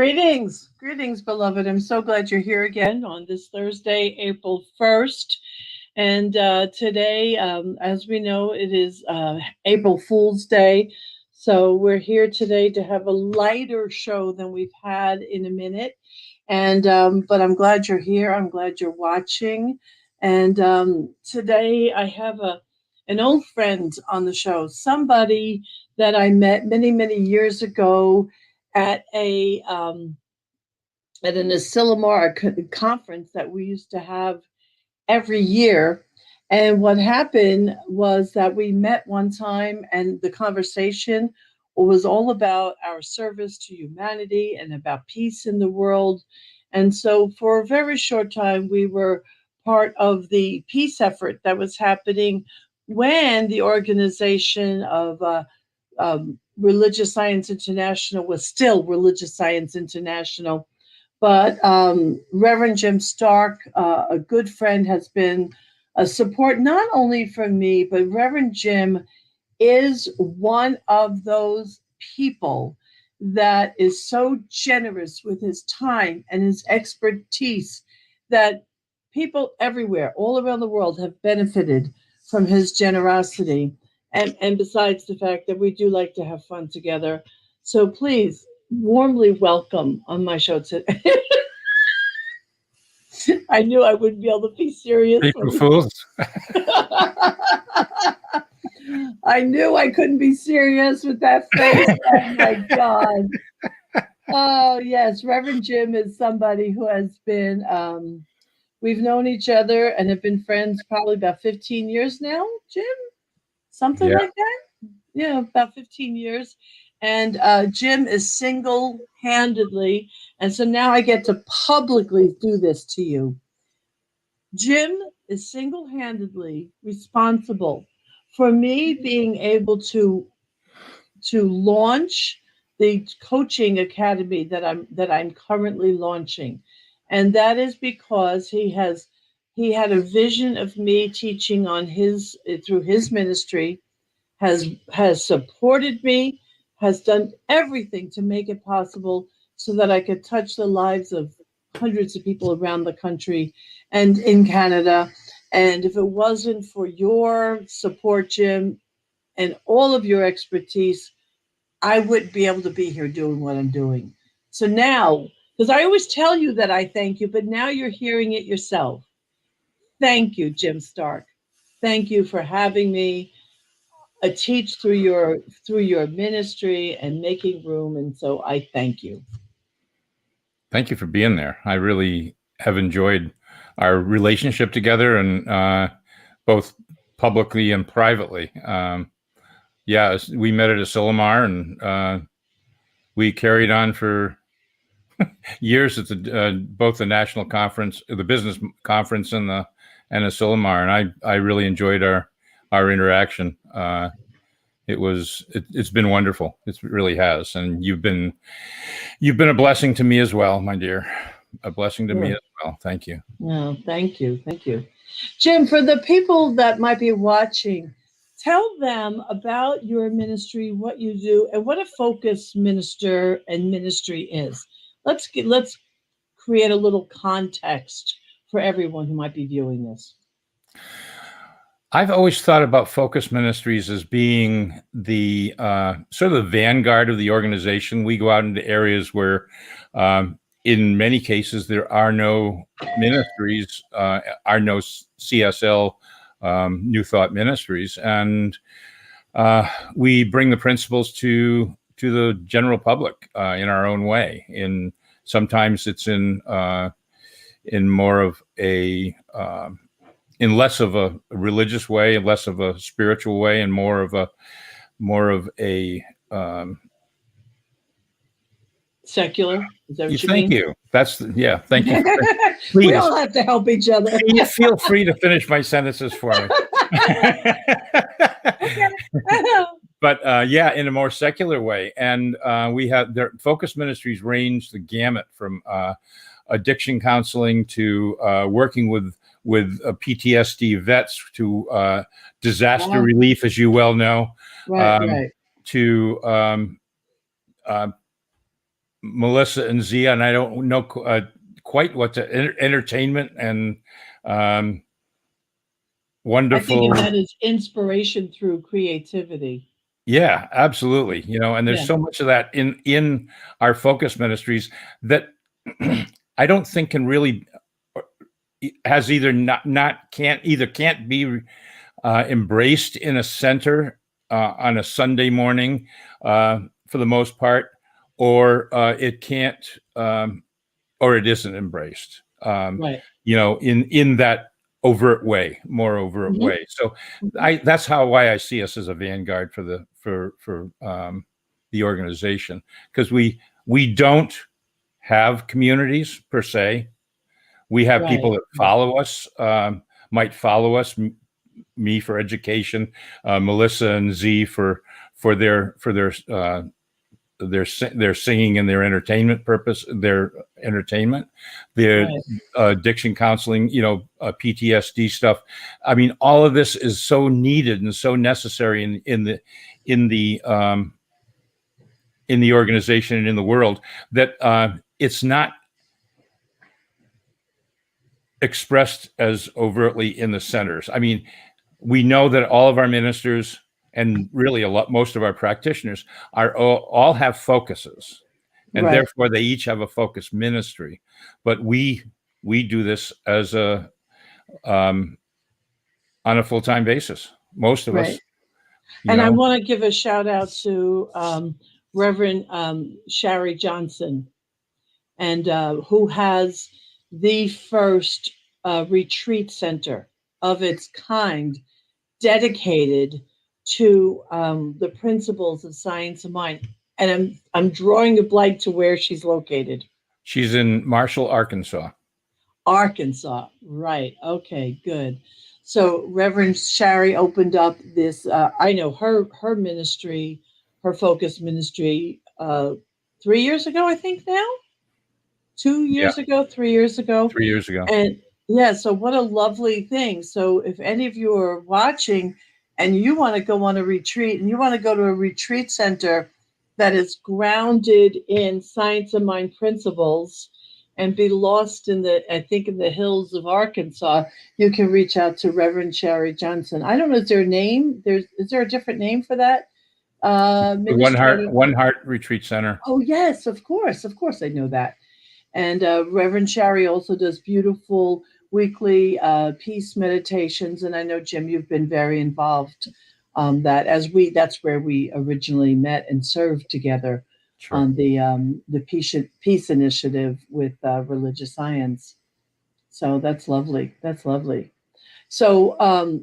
Greetings, beloved. I'm so glad you're here again on this Thursday, April 1st. And today, as we know, it is April Fool's Day. So we're here today to have a lighter show than we've had in a minute. And but I'm glad you're here. I'm glad you're watching. And today I have an old friend on the show, somebody that I met many years ago at a at an Asilomar conference that we used to have every year. And what happened was that we met one time, and the conversation was all about our service to humanity and about peace in the world. And so, for a very short time, we were part of the peace effort that was happening when the organization of Religious Science International was still Religious Science International. But Reverend Jim Stark, a good friend, has been a support not only from me, but Reverend Jim is one of those people that is so generous with his time and his expertise that people everywhere, all around the world, have benefited from his generosity. And besides the fact that we do like to have fun together. So please warmly welcome on my show today. I knew I wouldn't be able to be serious. April Fools. I knew I couldn't be serious with that face. Oh my God. Oh yes, Reverend Jim is somebody who has been we've known each other and have been friends probably about 15 years now, Jim? Something like that? Yeah, about 15 years. And Jim is single-handedly, and so now I get to publicly do this to you. Jim is single-handedly responsible for me being able to launch the coaching academy that I'm currently launching. And that is because he had a vision of me teaching on his through his ministry, has supported me, has done everything to make it possible so that I could touch the lives of hundreds of people around the country and in Canada. And if it wasn't for your support, Jim, and all of your expertise, I wouldn't be able to be here doing what I'm doing. So now, because I always tell you that I thank you, but now you're hearing it yourself. Thank you, Jim Stark. Thank you for having me teach through your ministry and making room. And so I thank you. Thank you for being there. I really have enjoyed our relationship together, and both publicly and privately. Yeah, we met at Asilomar, and we carried on for years at both the national conference, the business conference, and Asilomar, and I really enjoyed our interaction. It's been wonderful. It really has, and you've been a blessing to me as well, my dear. A blessing to me as well. Thank you. No, thank you, Jim. For the people that might be watching, tell them about your ministry, what you do, and what a focus minister and ministry is. Let's create a little context for everyone who might be viewing this. I've always thought about focus ministries as being the sort of the vanguard of the organization. We go out into areas where, in many cases, there are no ministries, are no CSL New Thought ministries, and we bring the principles to the general public in our own way. Sometimes it's in more of a in less of a religious way, less of a spiritual way, and more of a secular. Is that what you thank mean? you. Thank you. We all have to help each other. Feel free to finish my sentences for me. But in a more secular way. And we have their focus ministries range the gamut from addiction counseling to working with PTSD vets to disaster relief, as you well know, right. to Melissa and Zia, and I don't know quite what the entertainment and wonderful. I think of that as inspiration through creativity. Yeah, absolutely. And there's so much of that in our focus ministries that I don't think can really has either can't be embraced in a center on a Sunday morning for the most part, or it can't, or it isn't embraced. Right. In that more overt way. So that's why I see us as a vanguard for the organization, because we don't have communities per se. We have people that follow us, might follow us, me for education, Melissa and Z for their singing and their entertainment purpose, their entertainment, their addiction counseling, PTSD stuff. I mean, all of this is so needed and so necessary in the organization and in the world that it's not expressed as overtly in the centers. I mean, we know that all of our ministers and really most of our practitioners all have focuses, and therefore they each have a focus ministry. But we do this as on a full-time basis. Most of us. And I want to give a shout out to Reverend Shari Johnson, and who has the first retreat center of its kind dedicated to the principles of science of mind. And I'm drawing a blank to where she's located. She's in Marshall, Arkansas. Arkansas, right? Okay, good. So Reverend Shari opened up this. I know her ministry, her focus ministry, 3 years ago. I think now. 2 years ago, 3 years ago. 3 years ago. And yeah, so what a lovely thing. So if any of you are watching and you want to go on a retreat and you want to go to a retreat center that is grounded in science of mind principles and be lost in the hills of Arkansas, you can reach out to Reverend Shari Johnson. I don't know, is there a name? Is there a different name for that? One Heart Retreat Center. Oh yes, of course I know that. And Reverend Shari also does beautiful weekly peace meditations. And I know, Jim, you've been very involved that's where we originally met and served together on the peace initiative with religious science. So that's lovely. That's lovely. So,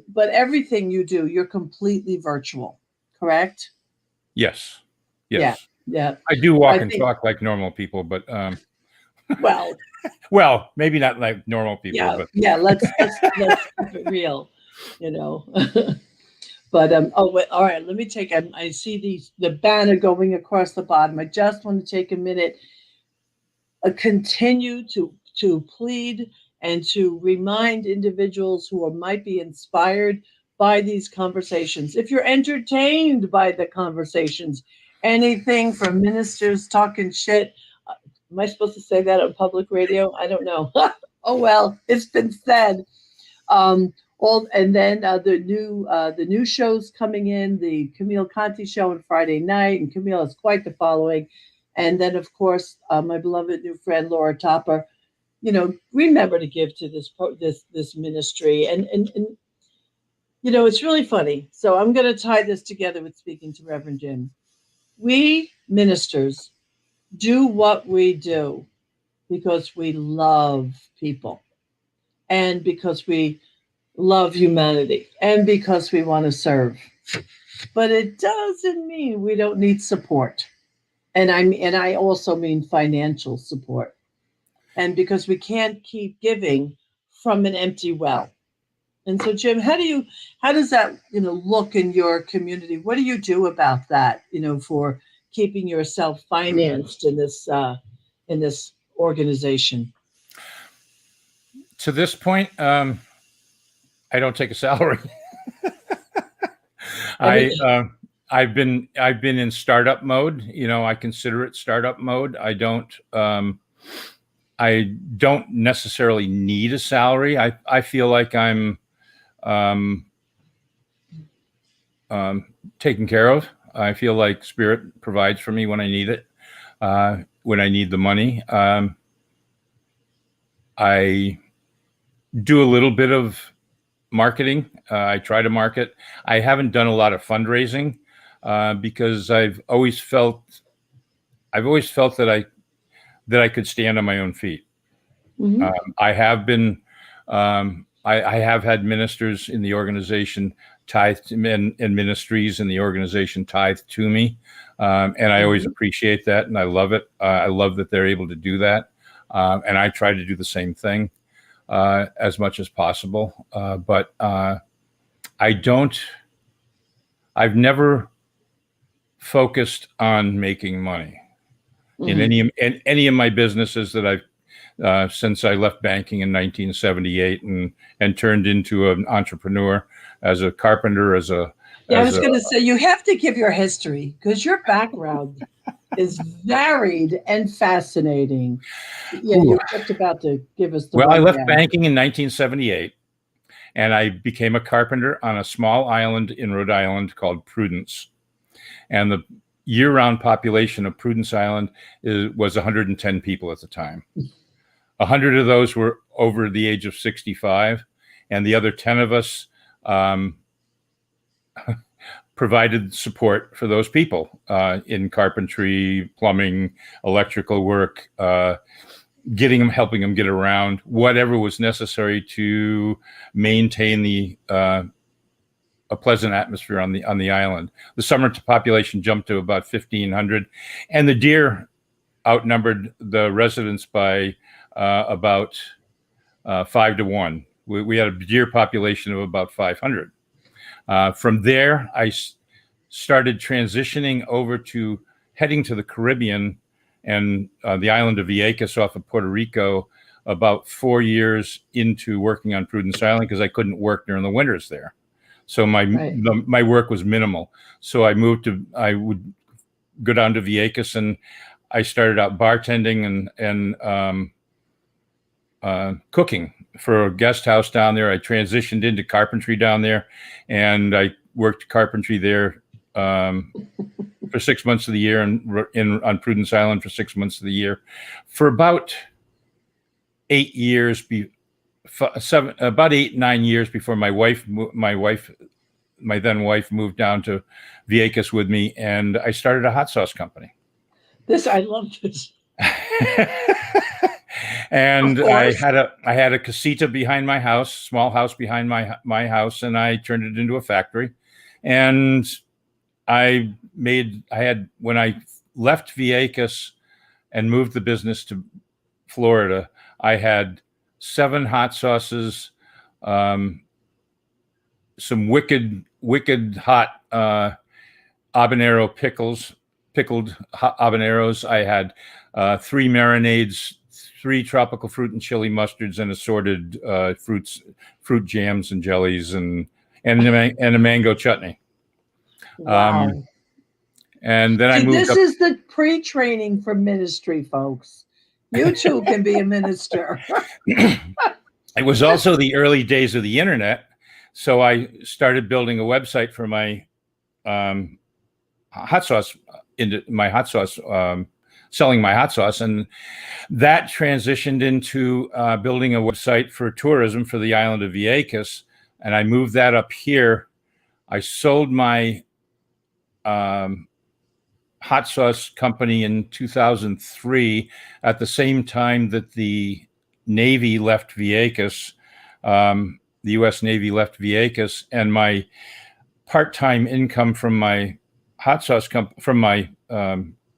but everything you do, you're completely virtual, correct? Yes. Yeah. I do walk and talk like normal people, but well, maybe not like normal people. Let's keep it real, But all right. Let me take. I see the banner going across the bottom. I just want to take a minute, continue to plead and to remind individuals who might be inspired by these conversations. If you're entertained by the conversations, anything from ministers talking shit. Am I supposed to say that on public radio? I don't know. Oh well, it's been said. And then the new shows coming in, the Camille Conti show on Friday night, and Camille has quite the following. And then of course my beloved new friend Laura Topper. Remember to give to this ministry, and it's really funny. So I'm going to tie this together with speaking to Reverend Jim. We ministers do what we do because we love people and because we love humanity and because we want to serve. But it doesn't mean we don't need support. And I also mean financial support. And because we can't keep giving from an empty well. And so, Jim, how does that, look in your community? What do you do about that, for keeping yourself financed in this organization? To this point, I don't take a salary. I've been in startup mode. I consider it startup mode. I don't necessarily need a salary. I feel like I'm taken care of. I feel like Spirit provides for me when I need it, when I need the money. I do a little bit of marketing. I try to market. I haven't done a lot of fundraising because I've always felt that I could stand on my own feet. Mhm. I have been, I have had ministers in the organization tithe and ministries in the organization tithe to me. And I always appreciate that. And I love it. I love that they're able to do that. And I try to do the same thing as much as possible. But I've never focused on making money in any of my businesses that I've since I left banking in 1978 and turned into an entrepreneur as a carpenter, I was going to say, you have to give your history because your background is varied and fascinating. Yeah, you're just about to give us the Well, I left rundown. banking in 1978, and I became a carpenter on a small island in Rhode Island called Prudence. And the year-round population of Prudence Island was 110 people at the time. 100 of those were over the age of 65, and the other 10 of us provided support for those people in carpentry, plumbing, electrical work, helping them get around, whatever was necessary to maintain a pleasant atmosphere on the island. The summer population jumped to about 1,500, and the deer outnumbered the residents by about 5 to 1. We had a deer population of about 500. From there, I started transitioning over to heading to the Caribbean and the island of Vieques off of Puerto Rico about 4 years into working on Prudence Island because I couldn't work during the winters there. So my work was minimal. So I would go down to Vieques and I started out bartending and cooking for a guest house down there. I transitioned into carpentry down there, and I worked carpentry there for 6 months of the year, and on Prudence Island for 6 months of the year, for about 8 years. About 8-9 years before my then wife moved down to Vieques with me, and I started a hot sauce company. I love this. And I had a casita behind my house, small house behind my house, and I turned it into a factory. And when I left Vieques and moved the business to Florida, I had 7 hot sauces, some wicked hot habanero pickled habaneros. I had 3 marinades, 3 tropical fruit and chili mustards, and assorted fruit jams and jellies, and a mango chutney. Wow. And then I moved this up. is the pre-training for ministry, folks. You too can be a minister. It was also the early days of the internet, so I started building a website for my hot sauce, selling my hot sauce, and that transitioned into building a website for tourism for the island of Vieques, and I moved that up here. I sold my hot sauce company in 2003 at the same time that the Navy left Vieques. The U.S. Navy left Vieques, and my part-time income from my hot sauce from my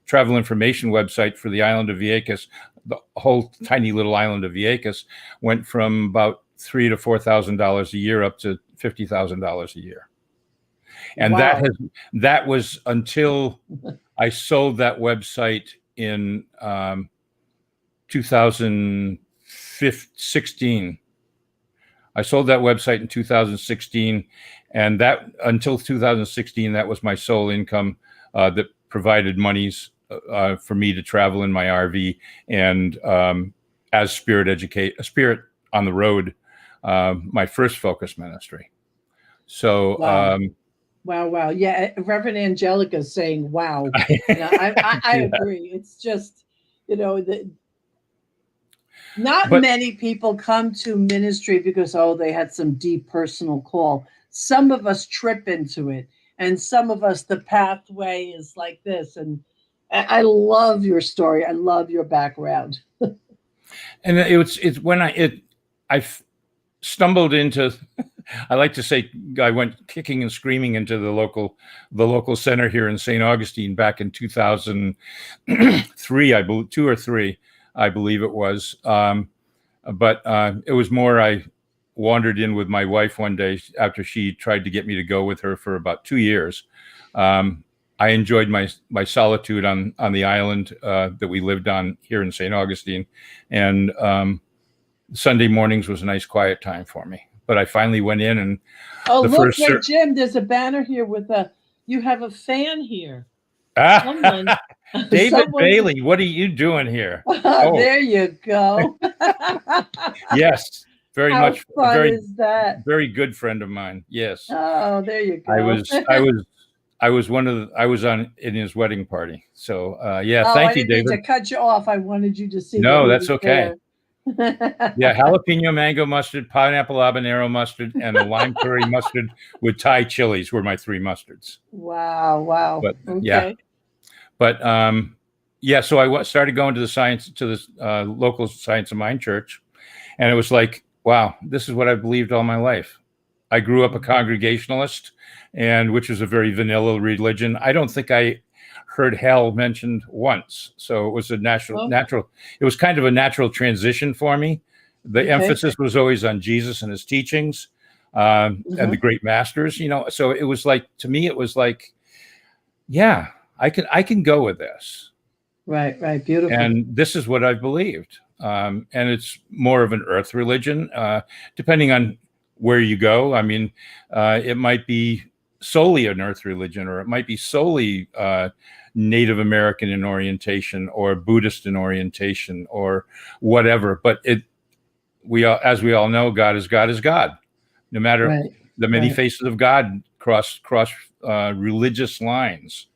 travel information website for the island of Vieques, the whole tiny little island of Vieques, went from about $3,000 to $4,000 a year up to $50,000 a year. And wow. that was until I sold that website in 2016. I sold that website in 2016, and that until 2016, that was my sole income that provided monies for me to travel in my RV and as spirit on the road, my first focus ministry. So. Wow. Wow. Yeah. Reverend Angelica saying, wow. I agree. It's just, not many people come to ministry because, they had some deep personal call. Some of us trip into it, and some of us, the pathway is like this. And I love your story. I love your background. And it's when I stumbled into, I like to say, I went kicking and screaming into the local center here in St. Augustine back in 2003, I believe, 2 or 3, I believe it was. But it was more, I wandered in with my wife one day after she tried to get me to go with her for about 2 years. I enjoyed my solitude on the island that we lived on here in St. Augustine, and Sunday mornings was a nice quiet time for me. But I finally went in, and look, Jim, there's a banner here you have a fan here. David Bailey, what are you doing here? There you go. Yes, very How much. Fun is that? Very good friend of mine. Yes. Oh, there you go. I was in his wedding party. So yeah, thank you, you, David. I didn't David. mean to cut you off. I wanted you to see. No, that's okay. Yeah, jalapeno mango mustard, pineapple habanero mustard, and a lime curry mustard with Thai chilies were my 3 mustards. Wow. But okay. yeah, but yeah. So I started going to the local Science of Mind church, and it was like, wow, this is what I believed all my life. I grew up a Congregationalist, and which is a very vanilla religion. I don't think I heard hell mentioned once. So it was a natural, it was kind of a natural transition for me. The emphasis was always on Jesus and his teachings, and the great masters, so it was like, to me, it was like, yeah, I can go with this. Right. Beautiful. And this is what I've believed. And it's more of an earth religion, depending on where you go. I mean, it might be solely an earth religion, or it might be solely Native American in orientation, or Buddhist in orientation, or whatever. But as we all know, God is God. No matter the many faces of God cross religious lines,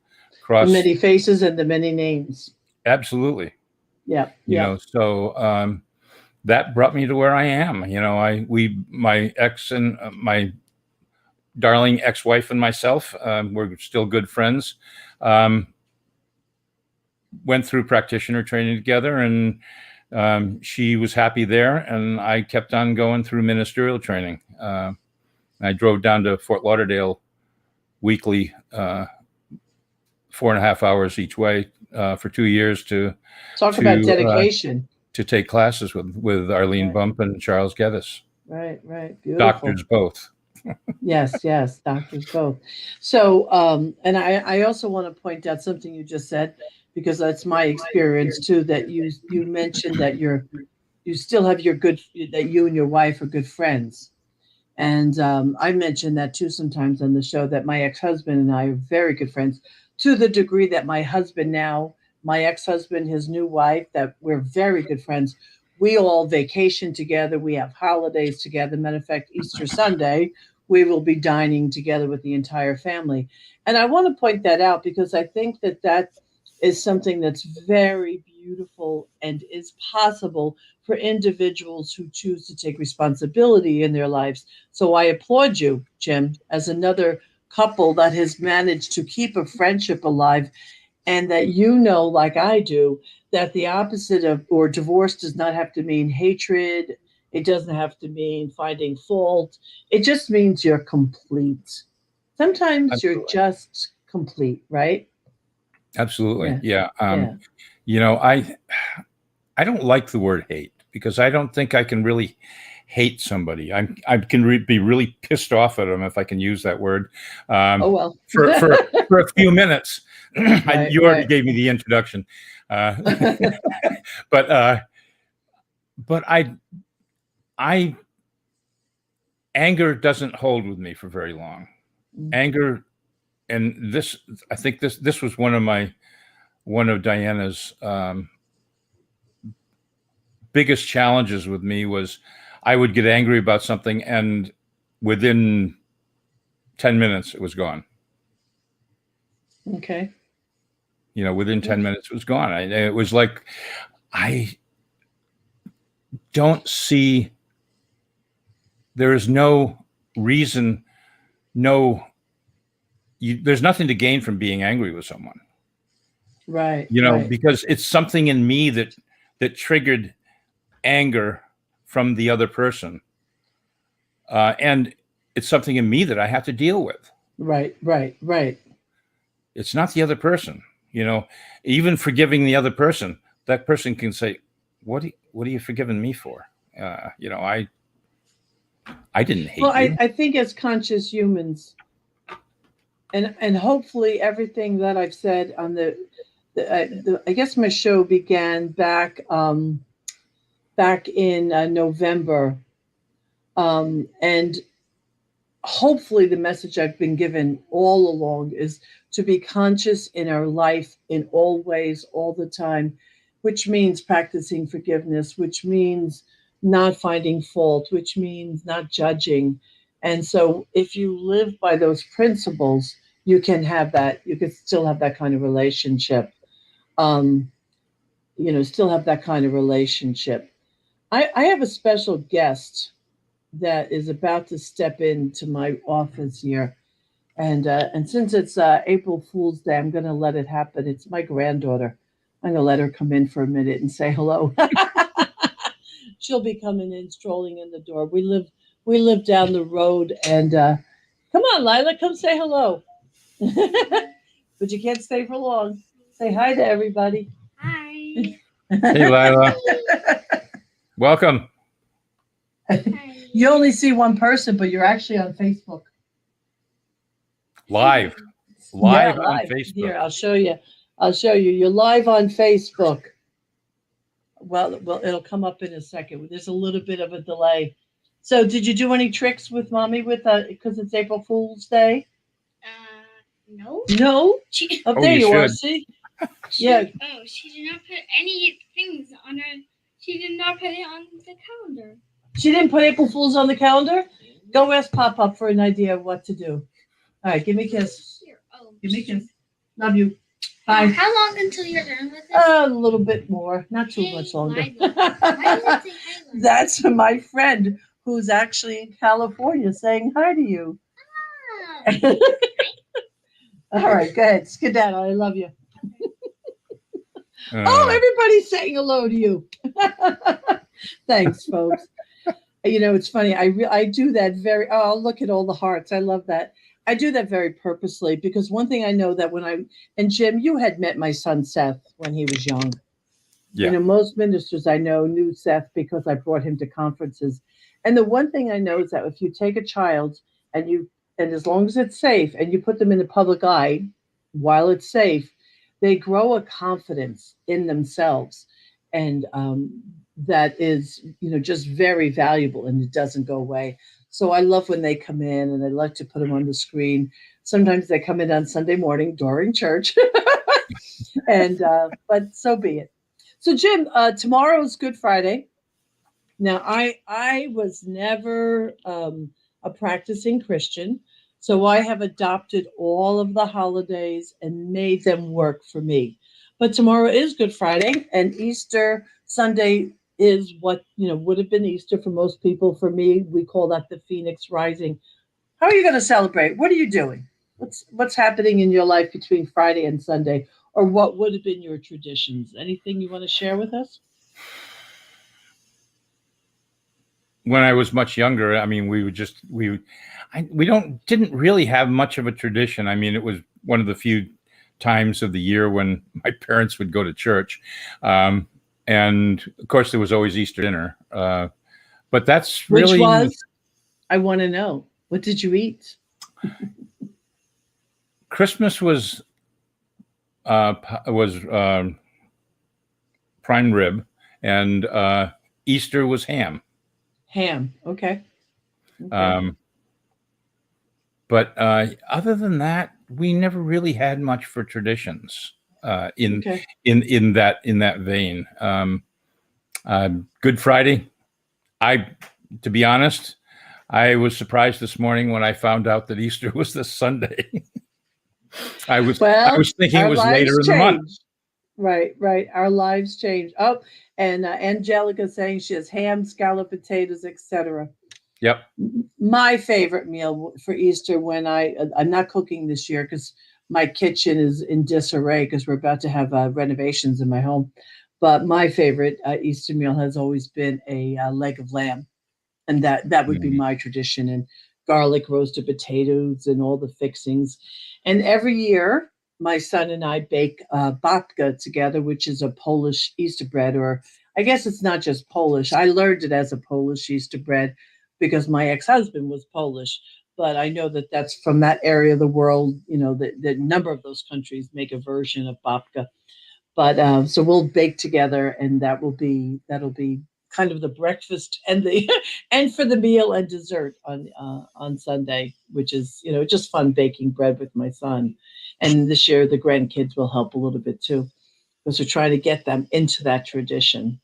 the many faces and the many names. Absolutely. Yeah. So that brought me to where I am. My ex and my darling ex-wife and myself, we're still good friends. Went through practitioner training together, and she was happy there, and I kept on going through ministerial training. I drove down to Fort Lauderdale weekly, 4.5 hours each way for 2 years to talk about dedication, to take classes with Arlene Bump and Charles Geddes. Right. Beautiful. Doctors both. Yes, doctors both. So, and I also want to point out something you just said, because that's my experience too, that you mentioned that you still have that you and your wife are good friends. And I mentioned that too sometimes on the show, that my ex-husband and I are very good friends, to the degree that my ex-husband, his new wife, that we're very good friends. We all vacation together. We have holidays together. Matter of fact, Easter Sunday, we will be dining together with the entire family. And I want to point that out, because I think that is something that's very beautiful and is possible for individuals who choose to take responsibility in their lives. So I applaud you, Jim, as another couple that has managed to keep a friendship alive, and that, like I do, that the opposite of, or divorce does not have to mean hatred. It doesn't have to mean finding fault. It just means you're complete. Sometimes You're just complete, right? Absolutely. Yeah. I don't like the word hate, because I don't think I can really hate somebody. I can be really pissed off at them, if I can use that word. For a few minutes. You already gave me the introduction. But I anger doesn't hold with me for very long. Anger, and this, I think this was one of Diana's biggest challenges with me was I would get angry about something, and within 10 minutes it was gone. Okay. Within 10 minutes it was gone. It was like, I don't see, there is no reason, there's nothing to gain from being angry with someone. Right. Because it's something in me that triggered anger from the other person. And it's something in me that I have to deal with. Right. It's not the other person. Even forgiving the other person, that person can say, what are you forgiving me for? I didn't hate you. I think as conscious humans, and hopefully everything that I've said on I guess my show began back in November, and hopefully the message I've been given all along is to be conscious in our life in all ways, all the time, which means practicing forgiveness, which means not finding fault, which means not judging. And so if you live by those principles, you can still have that kind of relationship. Still have that kind of relationship. I have a special guest that is about to step into my office here. And since it's April Fool's Day, I'm going to let it happen. It's my granddaughter. I'm going to let her come in for a minute and say hello. She'll be coming in, strolling in the door. We live down the road, and come on, Lila, come say hello. But you can't stay for long. Say hi to everybody. Hi. Hey, Lila. Welcome. You only see one person, but you're actually on Facebook. Live live on Facebook. Here, I'll show you. You're live on Facebook. Well, it'll come up in a second. There's a little bit of a delay. So, did you do any tricks with Mommy because it's April Fool's Day? No. No. There you are. See? Yeah. She did not put any things on her. She did not put it on the calendar. She didn't put April Fool's on the calendar? Go ask Pop-Up for an idea of what to do. All right, give me a kiss. Here. Give me a kiss. Love you. Bye. How long until you're done with it? A little bit more. Not too much longer. That's my friend who's actually in California saying hi to you. Ah. All right, go ahead. Skedaddle. I love you. Everybody's saying hello to you. Thanks, folks. It's funny. I do that look at all the hearts. I love that. I do that very purposely because one thing I know that and Jim, you had met my son Seth when he was young. Yeah. Most ministers I know knew Seth because I brought him to conferences. And the one thing I know is that if you take a child and as long as it's safe and you put them in the public eye while it's safe, they grow a confidence in themselves. And that is, just very valuable, and it doesn't go away. So I love when they come in, and I like to put them on the screen. Sometimes they come in on Sunday morning during church, but so be it. So Jim, tomorrow is Good Friday. Now I was never a practicing Christian, so I have adopted all of the holidays and made them work for me. But tomorrow is Good Friday, and Easter Sunday is what would have been Easter for most people. For me, we call that the Phoenix Rising. How are you going to celebrate? What are you doing? What's happening in your life between Friday and Sunday, or what would have been your traditions? Anything you want to share with us? When I was much younger, I mean, we didn't really have much of a tradition. I mean, it was one of the few times of the year when my parents would go to church. And of course there was always Easter dinner. But that's really, which was, I want to know, what did you eat? Christmas was prime rib, and Easter was ham. Ham. Okay. Okay. But other than that, we never really had much for traditions in Okay. that vein. Good Friday. To be honest, I was surprised this morning when I found out that Easter was this Sunday. I was thinking it our was lives later in the month. change. Right, right. Our lives change. Oh, and Angelica saying she has ham, scalloped potatoes, etc. Yep. My favorite meal for Easter when I'm not cooking this year because my kitchen is in disarray because we're about to have renovations in my home. But my favorite Easter meal has always been a leg of lamb, and that would be Mhm. my tradition, and garlic roasted potatoes and all the fixings. And every year my son and I bake babka together, which is a Polish Easter bread, or I guess it's not just Polish. I learned it as a Polish Easter bread because my ex-husband was Polish, but I know that that's from that area of the world. The number of those countries make a version of babka. But so we'll bake together, and that'll be kind of the breakfast and the and for the meal and dessert on Sunday, which is just fun baking bread with my son. And this year the grandkids will help a little bit too, because we're trying to get them into that tradition.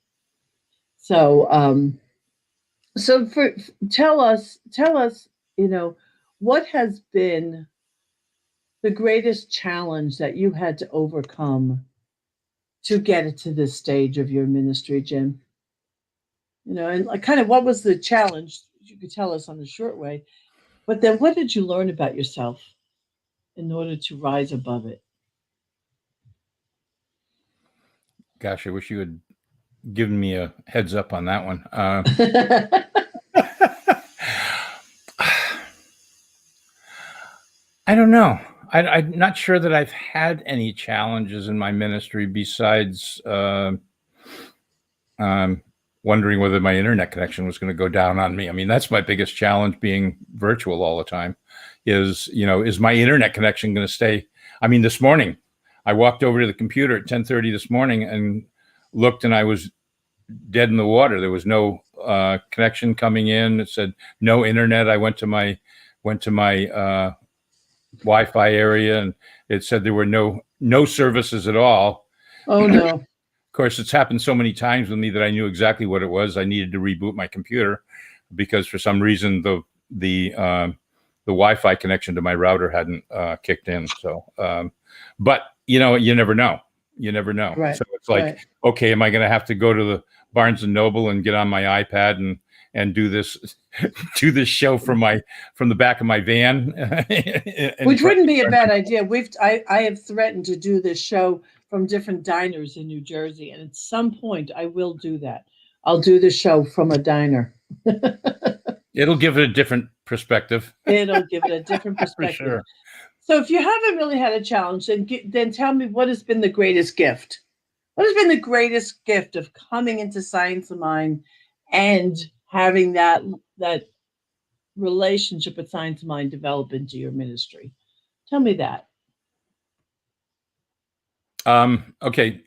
So for tell us, what has been the greatest challenge that you had to overcome to get it to this stage of your ministry, Jim? And like kind of what was the challenge? You could tell us on the short way, but then what did you learn about yourself in order to rise above it? Gosh, I wish you had given me a heads up on that one. I don't know. I'm not sure that I've had any challenges in my ministry besides wondering whether my internet connection was going to go down on me. I mean, that's my biggest challenge being virtual all the time is my internet connection going to stay? I mean, this morning I walked over to the computer at 10:30 this morning and looked, and I was dead in the water. There was no connection coming in. It said no internet. I went to my Wi-Fi area, and it said there were no services at all. Oh no. Of course, it's happened so many times with me that I knew exactly what it was. I needed to reboot my computer because for some reason the Wi-Fi connection to my router hadn't kicked in. So, but you never know. You never know. Right. So it's like, Right. okay, am I going to have to go to the Barnes and Noble and get on my iPad and do this show from the back of my van? Which wouldn't be a bad idea. I have threatened to do this show from different diners in New Jersey, and at some point I will do that. I'll do the show from a diner. It'll give it a different perspective. It'll give it a different For perspective. sure. So if you haven't really had a challenge, then tell me, what has been the greatest gift? What has been the greatest gift of coming into Science of Mind and having that relationship with Science of Mind develop into your ministry? Tell me that. Okay.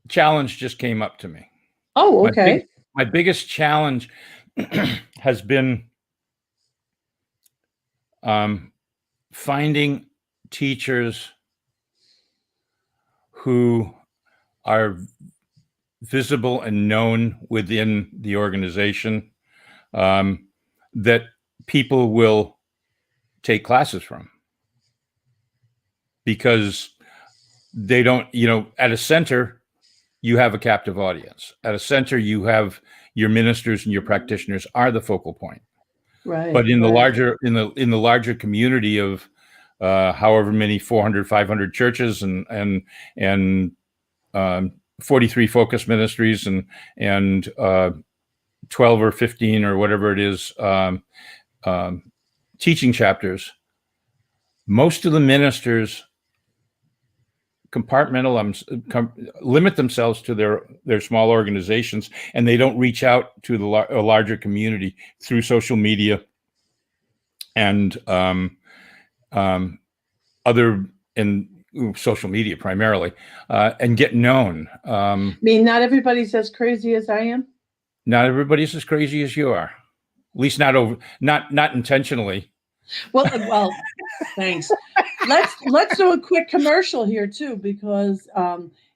Challenge just came up to me. Oh, okay. My biggest challenge has been finding teachers who are visible and known within the organization, that people will take classes from, because they don't, at a center, you have a captive audience. At a center, you have your ministers and your practitioners are the focal point. Right. But in the right. larger community of however many 400, 500 churches and 43 focus ministries and 12 or 15 or whatever it is teaching chapters, most of the ministers limit themselves to their small organizations, and they don't reach out to a larger community through social media and social media primarily, and get known. I mean, not everybody's as crazy as I am. Not everybody's as crazy as you are. least not intentionally. Well, thanks. Let's do a quick commercial here too, because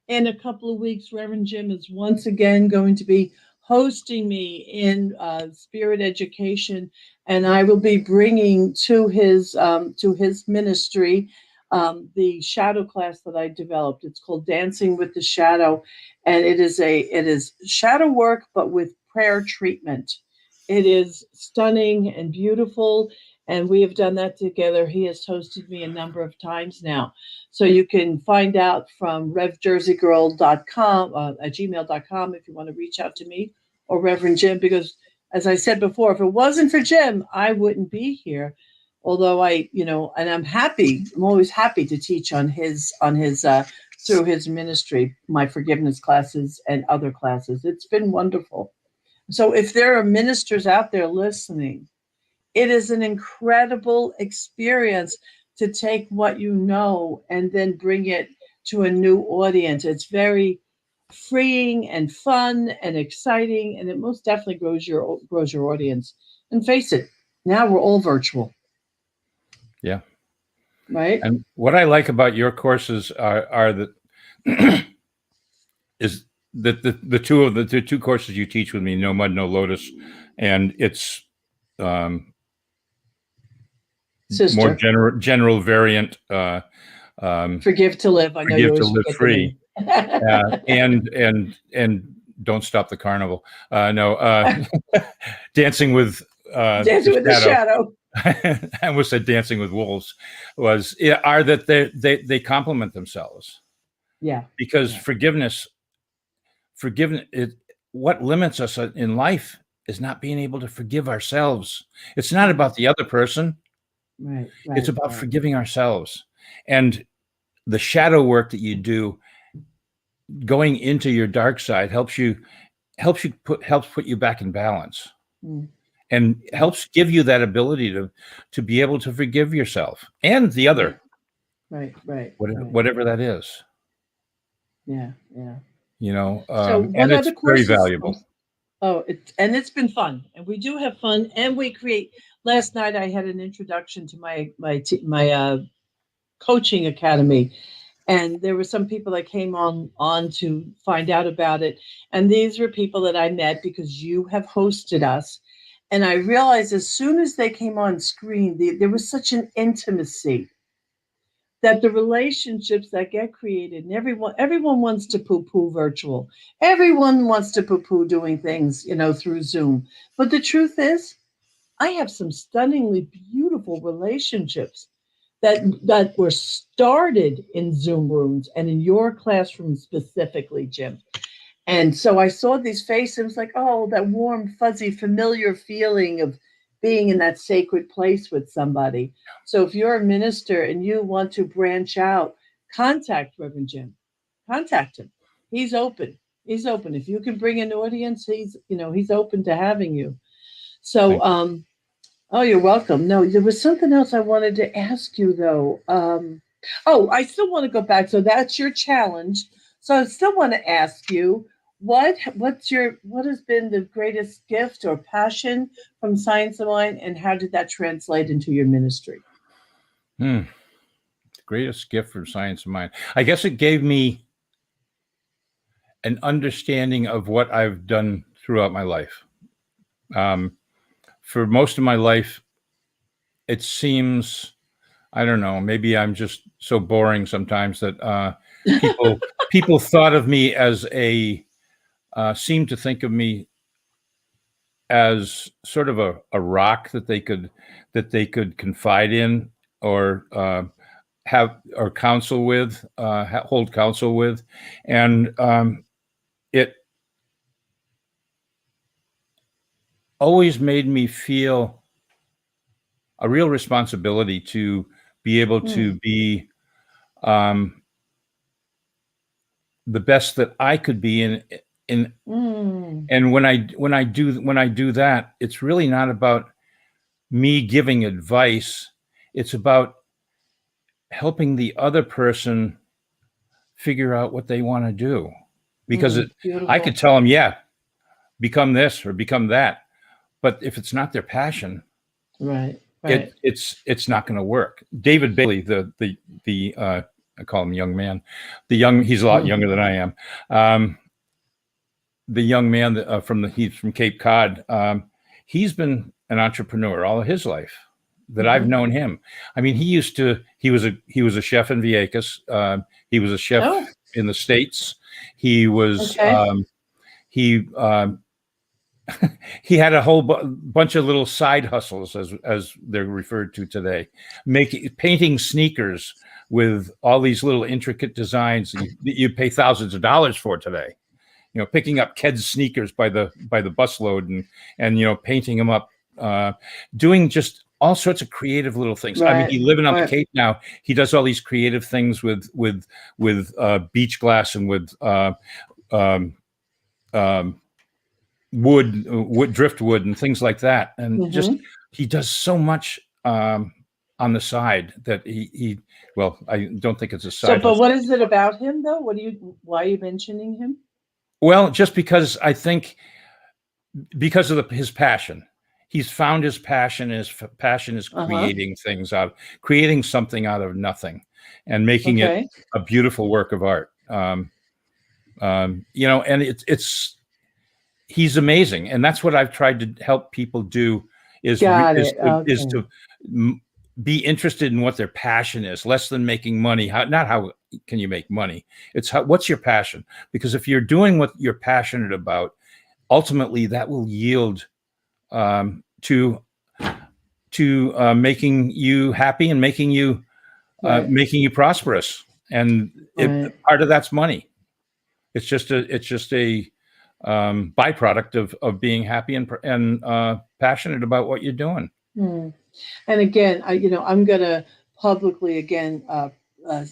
in a couple of weeks, Reverend Jim is once again going to be hosting me in Spirit Education, and I will be bringing to his ministry the shadow class that I developed. It's called Dancing with the Shadow, and it is shadow work, but with prayer treatment. It is stunning and beautiful, and we have done that together. He has hosted me a number of times now. So you can find out from revjerseygirl.com at gmail.com if you want to reach out to me or Reverend Jim, because as I said before, if it wasn't for Jim, I wouldn't be here. Although and I'm always happy to teach on his through his ministry, my forgiveness classes and other classes. It's been wonderful. So if there are ministers out there listening, it is an incredible experience to take what you know and then bring it to a new audience. It's very freeing and fun and exciting, and it most definitely grows your audience. And face it, now we're all virtual. Yeah. Right. And what I like about your courses are that is that the two courses you teach with me, No Mud, No Lotus, and it's more general variant. Forgive to Live. I know you always Live Free. And Don't Stop the Carnival. Dancing with the Shadow. I almost said Dancing with Wolves are that they complement themselves. Yeah. Because forgiveness, what limits us in life is not being able to forgive ourselves. It's not about the other person. Right. It's about forgiving ourselves. And the shadow work that you do, going into your dark side, helps put you back in balance. And helps give you that ability to be able to forgive yourself and the other. Right. Whatever that is. Yeah. And it's very valuable. It's been fun, and we do have fun, and we create. Last night I had an introduction to my coaching academy, and there were some people that came on to find out about it, and these were people that I met because you have hosted us. And I realized as soon as they came on screen, there was such an intimacy that the relationships that get created, and everyone wants to poo-poo virtual. Everyone wants to poo-poo doing things, through Zoom. But the truth is, I have some stunningly beautiful relationships that were started in Zoom rooms and in your classroom specifically, Jim. And so I saw these faces. It was like, oh, that warm, fuzzy, familiar feeling of being in that sacred place with somebody. So if you're a minister and you want to branch out, contact Reverend Jim. Contact him. He's open. If you can bring an audience, he's open to having you. So, oh, you're welcome. No, there was something else I wanted to ask you though. I still want to go back. So that's your challenge. So I still want to ask you, what has been the greatest gift or passion from Science of Mind, and how did that translate into your ministry? The greatest gift from Science of Mind, I guess it gave me an understanding of what I've done throughout my life. For most of my life, it seems, I don't know, maybe I'm just so boring sometimes that people thought of me as seemed to think of me as sort of a rock that they could confide in or have or counsel with, hold counsel with, and it always made me feel a real responsibility to be able to be the best that I could be in. And when I do that, it's really not about me giving advice. It's about helping the other person figure out what they want to do. Because I could tell them, become this or become that. but if it's not their passion, Right. it's not going to work. David Bailey, the I call him young man, he's a lot younger than I am. The young man he's from Cape Cod. He's been an entrepreneur all of his life that I've known him. I mean, he was a chef in Vieques. He was a chef in the States. He was he had a whole bunch of little side hustles, as they're referred to today, painting sneakers with all these little intricate designs that you pay thousands of dollars for today. Picking up kids' sneakers by the busload and painting them up, doing just all sorts of creative little things. Right. I mean, he's living on the Cape now. He does all these creative things with beach glass and with driftwood and things like that. And just he does so much on the side that I don't think it's a side. So, but what is it about him though? Why are you mentioning him? Well, just because I think because of his passion. He's found his passion. His passion is creating creating something out of nothing and making it a beautiful work of art. And he's amazing. And that's what I've tried to help people do is to be interested in what their passion is, less than making money. Not how can you make money? It's what's your passion? Because if you're doing what you're passionate about, ultimately that will yield to making you happy and making you prosperous. And part of that's money. It's just a byproduct of being happy and passionate about what you're doing. And again, I'm going to publicly again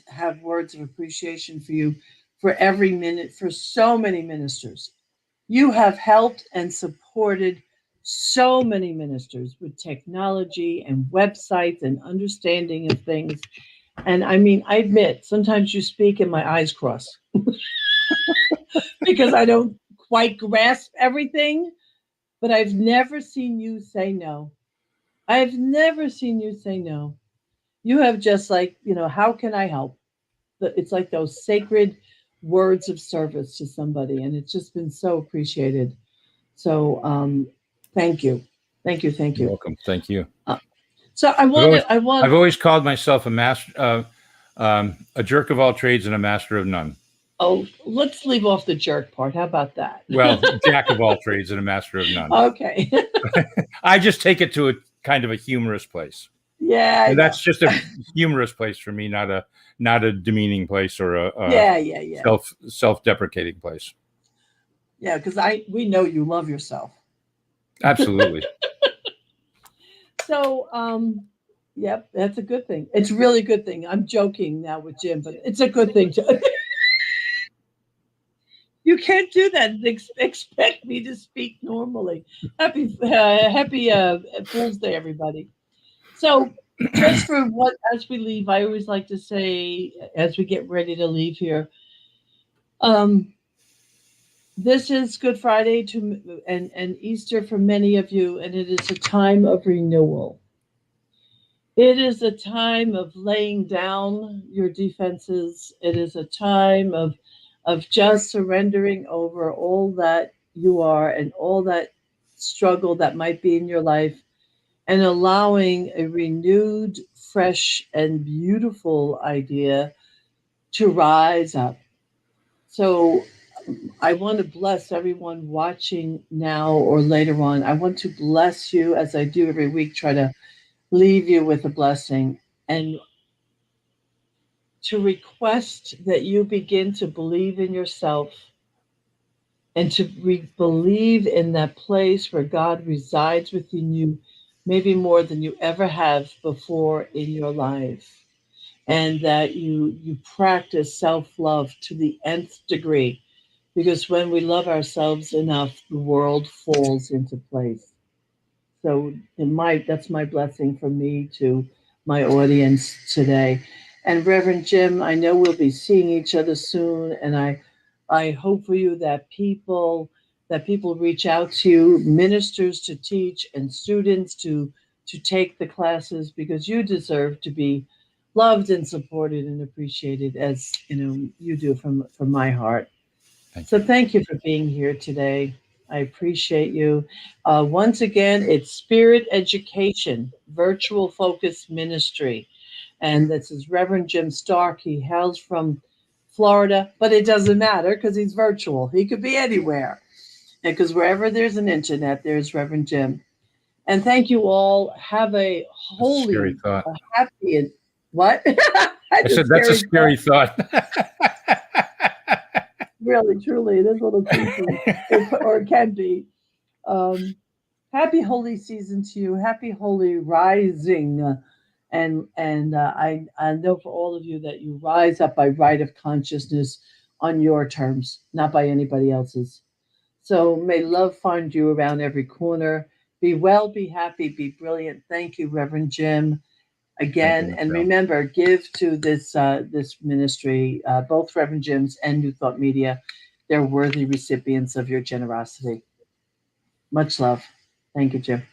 have words of appreciation for you for every minute, for so many ministers. You have helped and supported so many ministers with technology and websites and understanding of things. And I mean, I admit, sometimes you speak and my eyes cross because I don't quite grasp everything, but I've never seen you say no. I've never seen you say no. You have just how can I help? It's like those sacred words of service to somebody, and it's just been so appreciated. So thank you. You're welcome. Thank you. So I've always called myself a master, a jerk of all trades and a master of none. Oh, let's leave off the jerk part. How about that? Well, jack of all trades and a master of none. Okay. I just take it to a kind of a humorous place. Yeah. And that's just a humorous place for me, not a demeaning place or a self-deprecating place. Yeah, because we know you love yourself. Absolutely. So, yep, that's a good thing. It's really a good thing. I'm joking now with Jim, but it's a good thing to. You can't do that and expect me to speak normally. Happy Fool's Day, everybody. So, just for as we leave, I always like to say, as we get ready to leave here, this is Good Friday and Easter for many of you, and it is a time of renewal. It is a time of laying down your defenses. It is a time of just surrendering over all that you are and all that struggle that might be in your life, and allowing a renewed, fresh, and beautiful idea to rise up. So I want to bless everyone watching now or later on. I want to bless you as I do every week, try to leave you with a blessing and to request that you begin to believe in yourself and to believe in that place where God resides within you, maybe more than you ever have before in your life. And that you practice self-love to the nth degree. Because when we love ourselves enough, the world falls into place. So that's my blessing from me to my audience today. And Reverend Jim, I know we'll be seeing each other soon. And I hope for you that people that people reach out to you, ministers to teach, and students to take the classes, because you deserve to be loved and supported and appreciated, as you know you do from my heart. Thank So you. thank you for being here today. I appreciate you. Once again, it's Spirit Education Virtual Focus Ministry. And this is Reverend Jim Stark. He hails from Florida, but it doesn't matter because he's virtual. He could be anywhere. And because wherever there's an internet, there's Reverend Jim. And thank you all. Have a That's a scary holy, thought. a happy, and what? I said that's a scary thought. Really, truly, it is a little creepy, or it can be. Um, Happy holy season to you. Happy holy rising. And I know for all of you that you rise up by right of consciousness on your terms, not by anybody else's. So may love find you around every corner. Be well, be happy, be brilliant. Thank you, Reverend Jim, Thank you, again. And Michelle. remember, give to this ministry, both Reverend Jim's and New Thought Media. They're worthy recipients of your generosity. Much love. Thank you, Jim.